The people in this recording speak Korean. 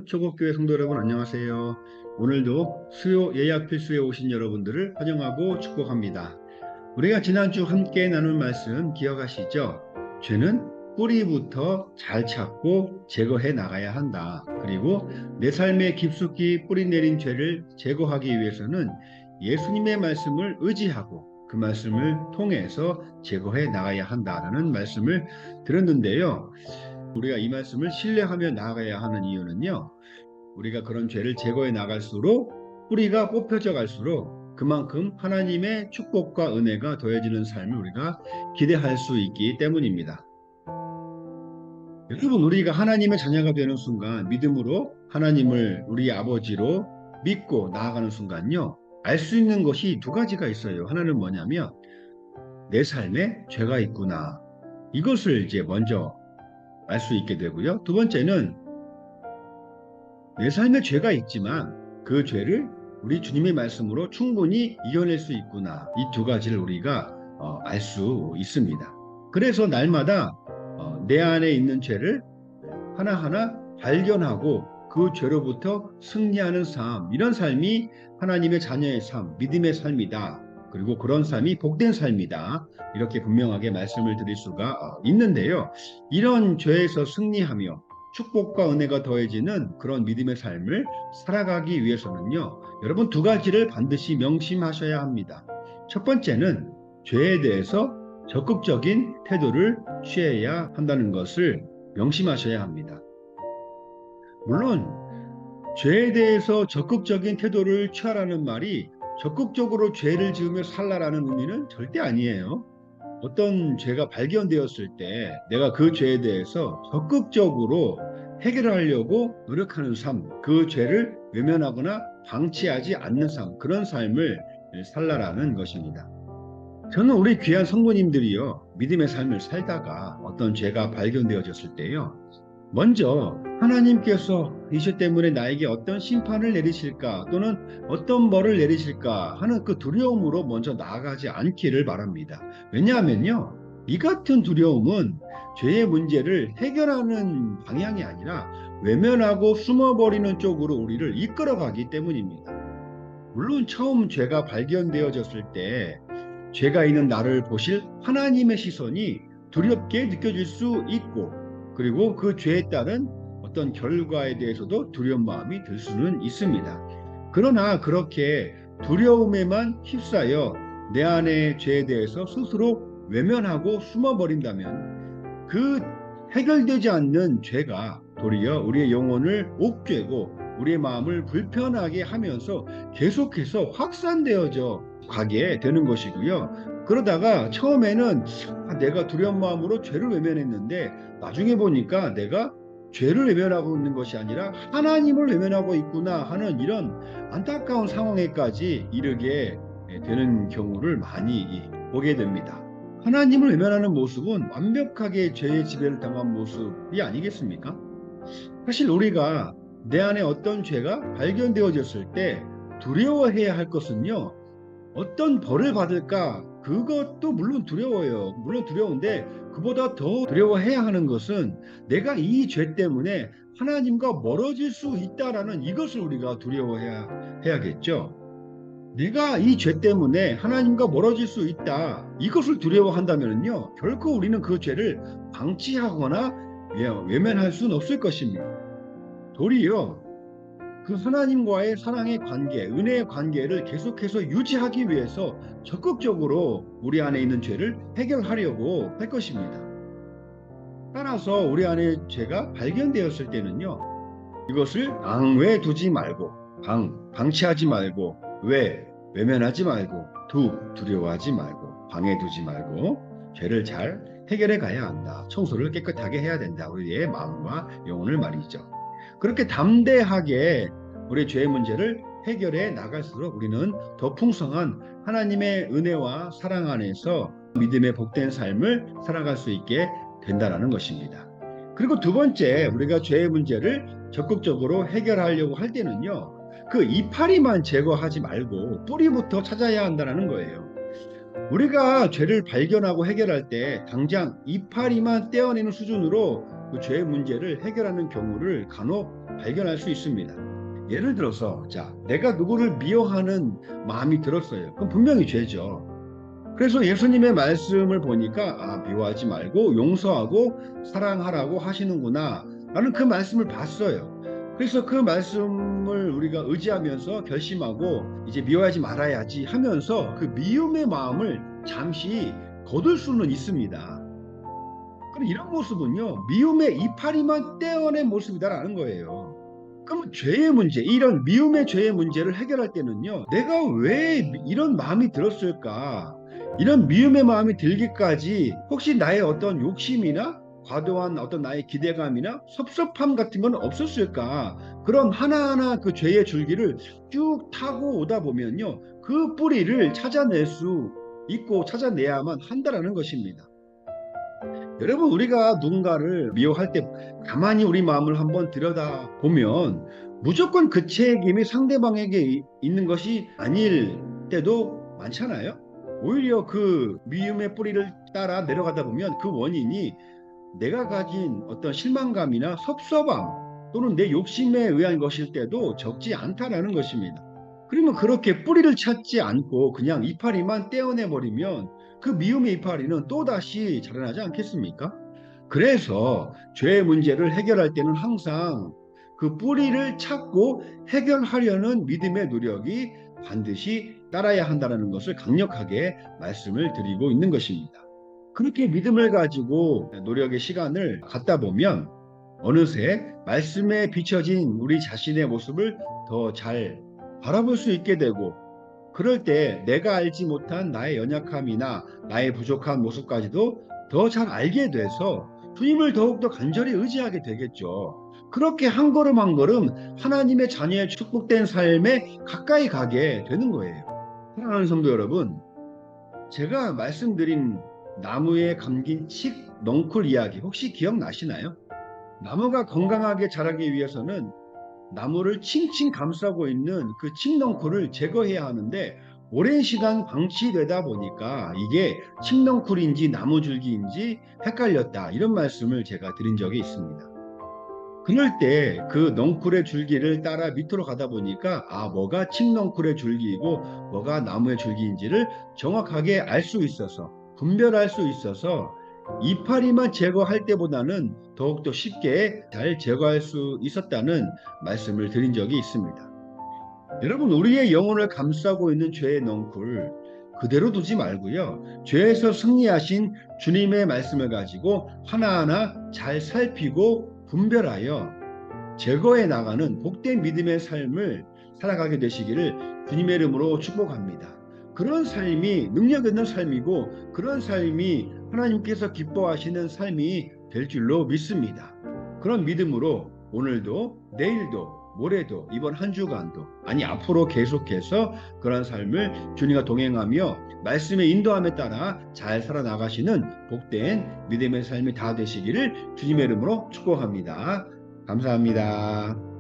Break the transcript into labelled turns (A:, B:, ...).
A: 조국교회 성도 여러분 안녕하세요. 오늘도 수요 예약 필수에 오신 여러분들을 환영하고 축복합니다. 우리가 지난주 함께 나눈 말씀 기억하시죠? 죄는 뿌리부터 잘 찾고 제거해 나가야 한다. 그리고 내 삶에 깊숙이 뿌리 내린 죄를 제거하기 위해서는 예수님의 말씀을 의지하고 그 말씀을 통해서 제거해 나가야 한다라는 말씀을 들었는데요. 우리가 이 말씀을 신뢰하며 나아가야 하는 이유는요. 우리가 그런 죄를 제거해 나갈수록 뿌리가 뽑혀져 갈수록 그만큼 하나님의 축복과 은혜가 더해지는 삶을 우리가 기대할 수 있기 때문입니다. 여러분, 우리가 하나님의 자녀가 되는 순간 믿음으로 하나님을 우리 아버지로 믿고 나아가는 순간요. 알 수 있는 것이 두 가지가 있어요. 하나는 뭐냐면 내 삶에 죄가 있구나. 이것을 이제 먼저 알 수 있게 되고요. 두 번째는 내 삶에 죄가 있지만 그 죄를 우리 주님의 말씀으로 충분히 이겨낼 수 있구나. 이 두 가지를 우리가 알 수 있습니다. 그래서 날마다 내 안에 있는 죄를 하나하나 발견하고 그 죄로부터 승리하는 삶, 이런 삶이 하나님의 자녀의 삶, 믿음의 삶이다. 그리고 그런 삶이 복된 삶이다. 이렇게 분명하게 말씀을 드릴 수가 있는데요. 이런 죄에서 승리하며 축복과 은혜가 더해지는 그런 믿음의 삶을 살아가기 위해서는요. 여러분 두 가지를 반드시 명심하셔야 합니다. 첫 번째는 죄에 대해서 적극적인 태도를 취해야 한다는 것을 명심하셔야 합니다. 물론 죄에 대해서 적극적인 태도를 취하라는 말이 적극적으로 죄를 지으며 살라라는 의미는 절대 아니에요. 어떤 죄가 발견되었을 때 내가 그 죄에 대해서 적극적으로 해결하려고 노력하는 삶, 그 죄를 외면하거나 방치하지 않는 삶, 그런 삶을 살라라는 것입니다. 저는 우리 귀한 성도님들이요, 믿음의 삶을 살다가 어떤 죄가 발견되어졌을 때요, 먼저 하나님께서 이 죄 때문에 나에게 어떤 심판을 내리실까 또는 어떤 벌을 내리실까 하는 그 두려움으로 먼저 나아가지 않기를 바랍니다. 왜냐하면요, 이 같은 두려움은 죄의 문제를 해결하는 방향이 아니라 외면하고 숨어버리는 쪽으로 우리를 이끌어가기 때문입니다. 물론 처음 죄가 발견되어졌을 때 죄가 있는 나를 보실 하나님의 시선이 두렵게 느껴질 수 있고, 그리고 그 죄에 따른 어떤 결과에 대해서도 두려운 마음이 들 수는 있습니다. 그러나 그렇게 두려움에만 휩싸여 내 안의 죄에 대해서 스스로 외면하고 숨어버린다면 그 해결되지 않는 죄가 도리어 우리의 영혼을 옥죄고 우리의 마음을 불편하게 하면서 계속해서 확산되어져 가게 되는 것이고요. 그러다가 처음에는 내가 두려운 마음으로 죄를 외면했는데 나중에 보니까 내가 죄를 외면하고 있는 것이 아니라 하나님을 외면하고 있구나 하는 이런 안타까운 상황에까지 이르게 되는 경우를 많이 보게 됩니다. 하나님을 외면하는 모습은 완벽하게 죄의 지배를 당한 모습이 아니겠습니까? 사실 우리가 내 안에 어떤 죄가 발견되어졌을 때 두려워해야 할 것은요, 어떤 벌을 받을까? 그것도 물론 두려워요. 물론 두려운데 그보다 더 두려워해야 하는 것은 내가 이 죄 때문에 하나님과 멀어질 수 있다라는 이것을 우리가 두려워해야겠죠. 내가 이 죄 때문에 하나님과 멀어질 수 있다. 이것을 두려워한다면요, 결코 우리는 그 죄를 방치하거나 외면할 수는 없을 것입니다. 도리어 그 하나님과의 사랑의 관계, 은혜의 관계를 계속해서 유지하기 위해서 적극적으로 우리 안에 있는 죄를 해결하려고 할 것입니다. 따라서 우리 안에 죄가 발견되었을 때는요, 이것을 방외두지 말고, 방치하지 말고, 외면하지 말고, 두려워하지 말고, 방해두지 말고, 죄를 잘 해결해 가야 한다. 청소를 깨끗하게 해야 된다. 우리의 마음과 영혼을 말이죠. 그렇게 담대하게 우리 죄의 문제를 해결해 나갈수록 우리는 더 풍성한 하나님의 은혜와 사랑 안에서 믿음의 복된 삶을 살아갈 수 있게 된다는 것입니다. 그리고 두 번째, 우리가 죄의 문제를 적극적으로 해결하려고 할 때는요, 그 이파리만 제거하지 말고 뿌리부터 찾아야 한다는 거예요. 우리가 죄를 발견하고 해결할 때 당장 이파리만 떼어내는 수준으로 그 죄의 문제를 해결하는 경우를 간혹 발견할 수 있습니다. 예를 들어서 내가 누구를 미워하는 마음이 들었어요. 그럼 분명히 죄죠. 그래서 예수님의 말씀을 보니까 미워하지 말고 용서하고 사랑하라고 하시는구나 라는 그 말씀을 봤어요. 그래서 그 말씀을 우리가 의지하면서 결심하고 이제 미워하지 말아야지 하면서 그 미움의 마음을 잠시 거둘 수는 있습니다. 그럼 이런 모습은요, 미움의 이파리만 떼어낸 모습이다라는 거예요. 그럼 죄의 문제, 이런 미움의 죄의 문제를 해결할 때는요, 내가 왜 이런 마음이 들었을까? 이런 미움의 마음이 들기까지 혹시 나의 어떤 욕심이나 과도한 어떤 나의 기대감이나 섭섭함 같은 건 없었을까? 그런 하나하나 그 죄의 줄기를 쭉 타고 오다 보면요, 그 뿌리를 찾아낼 수 있고 찾아내야만 한다라는 것입니다. 여러분, 우리가 누군가를 미워할 때 가만히 우리 마음을 한번 들여다보면 무조건 그 책임이 상대방에게 있는 것이 아닐 때도 많잖아요. 오히려 그 미움의 뿌리를 따라 내려가다 보면 그 원인이 내가 가진 어떤 실망감이나 섭섭함 또는 내 욕심에 의한 것일 때도 적지 않다라는 것입니다. 그러면 그렇게 뿌리를 찾지 않고 그냥 이파리만 떼어내 버리면 그 미움의 이파리는 또다시 자라나지 않겠습니까? 그래서 죄의 문제를 해결할 때는 항상 그 뿌리를 찾고 해결하려는 믿음의 노력이 반드시 따라야 한다는 것을 강력하게 말씀을 드리고 있는 것입니다. 그렇게 믿음을 가지고 노력의 시간을 갖다 보면 어느새 말씀에 비춰진 우리 자신의 모습을 더 잘 바라볼 수 있게 되고, 그럴 때 내가 알지 못한 나의 연약함이나 나의 부족한 모습까지도 더 잘 알게 돼서 주님을 더욱더 간절히 의지하게 되겠죠. 그렇게 한 걸음 한 걸음 하나님의 자녀의 축복된 삶에 가까이 가게 되는 거예요. 사랑하는 성도 여러분, 제가 말씀드린 나무에 감긴 칡 넝쿨 이야기 혹시 기억나시나요? 나무가 건강하게 자라기 위해서는 나무를 칭칭 감싸고 있는 그 칡넝쿨을 제거해야 하는데 오랜 시간 방치되다 보니까 이게 칡넝쿨인지 나무줄기인지 헷갈렸다, 이런 말씀을 제가 드린 적이 있습니다. 그럴 때 그 넝쿨의 줄기를 따라 밑으로 가다 보니까 뭐가 칡넝쿨의 줄기이고 뭐가 나무의 줄기인지를 정확하게 알 수 있어서, 분별할 수 있어서 이파리만 제거할 때보다는 더욱더 쉽게 잘 제거할 수 있었다는 말씀을 드린 적이 있습니다. 여러분, 우리의 영혼을 감싸고 있는 죄의 넝쿨 그대로 두지 말고요, 죄에서 승리하신 주님의 말씀을 가지고 하나하나 잘 살피고 분별하여 제거해 나가는 복된 믿음의 삶을 살아가게 되시기를 주님의 이름으로 축복합니다. 그런 삶이 능력 있는 삶이고 그런 삶이 하나님께서 기뻐하시는 삶이 될 줄로 믿습니다. 그런 믿음으로 오늘도 내일도 모레도 이번 한 주간도 앞으로 계속해서 그런 삶을 주님과 동행하며 말씀의 인도함에 따라 잘 살아나가시는 복된 믿음의 삶이 다 되시기를 주님의 이름으로 축복합니다. 감사합니다.